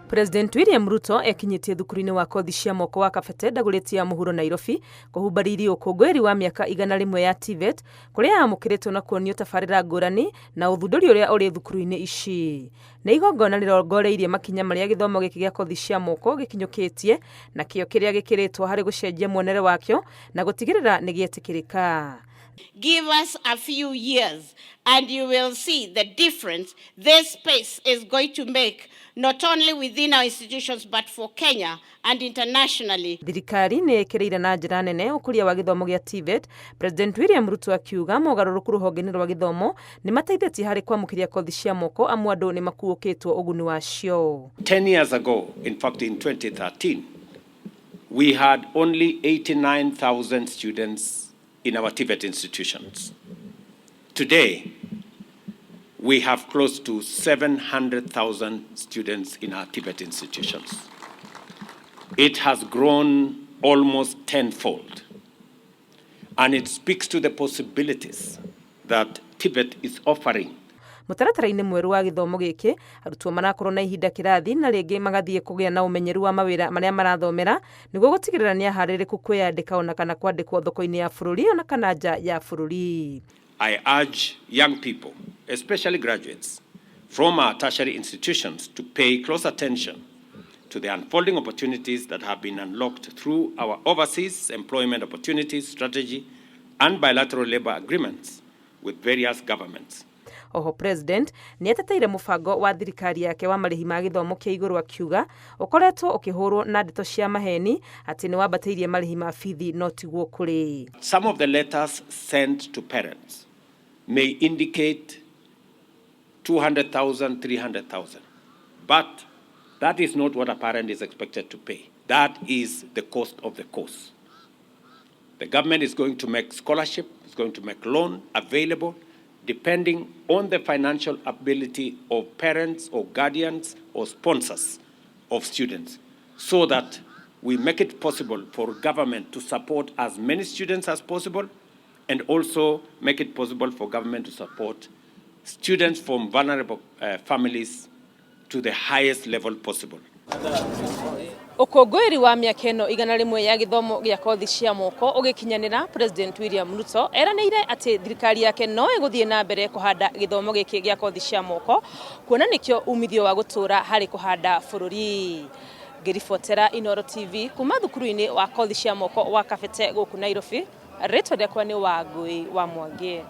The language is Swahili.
President William Ruto ekinyitie thukuru-ini wa kothi cia moko wa Kabete Dagoretti ya Muhuro Nairobi kuhumbariri ukungwiri wa miaka 100 ya TVET kuria amukiritwo na kuonio tabarira ngurani na uthunduri uria uri thukuru-ini ici. Ni igongona rirongoreirie makinya maria githomo giki gia kothi cia moko gikinyukitie na kio kiria gikiritwo hari gucenjia muonere wakio na gutigirira ni gietikirika. Give us a few years and you will see the difference this space is going to make, not only within our institutions but for Kenya and internationally. Thirikari ni ekireire na njira nene ukuria wa githomo gia TVET. President William Ruto akiuga mogaruruku ruhonge-ini rwa githomo ni mateithĩtie hari kwamukiria kothi cia moko amwe andu ni makuukitwo uguni wacio. 10 years ago, in fact in 2013, we had only 89,000 students in our TVET institutions. Today, we have close to 700,000 students in our TVET institutions. It has grown almost tenfold, and it speaks to the possibilities that TVET is offering. Mutaratara-ini mweru wa githomo giki arutwo marakorwo na ihinda kirathi na ringi magathie kugia na umenyeru wa mawira maria marathomera niguo gutigirira ni ahaririku kwiyandika ona kana kwandikwo thoko-ini ya bururi ona kana nja ya bururi. I urge young people, especially graduates from our tertiary institutions, to pay close attention to the unfolding opportunities that have been unlocked through our overseas employment opportunities strategy and bilateral labor agreements with various governments. Oho President ni ateteire mubango wa thirikari yake wa marihi ma githomo kia iguru akiuga ukoretwo ukihurwo na ndeto cia maheni ati ni wabateirie marihi ma bithi no tiguo kuri. Some of the letters sent to parents may indicate 200,000, 300,000, but that is not what a parent is expected to pay. That is the cost of the course. The government is going to make scholarship, is going to make loan available depending on the financial ability of parents or guardians or sponsors of students, so that we make it possible for government to support as many students as possible, and also make it possible for government to support students from vulnerable families to the highest level possible. Ukungwiri wa miaka ino 100 ya githomo gia kothi cia moko ugikinyanira, President William Ruto eranĩire ati thirikari yake no iguthie na mbere kuhanda githomo giki gia kothi cia moko kuona nikio umithio wa gutura hari kuhanda bururi. Ngiribotera Inooro TV kuma thukuru-ini wa kothi cia moko wa Kabete guku Nairobi, rĩtwa rĩakwa ni Wangui wa Mwangi.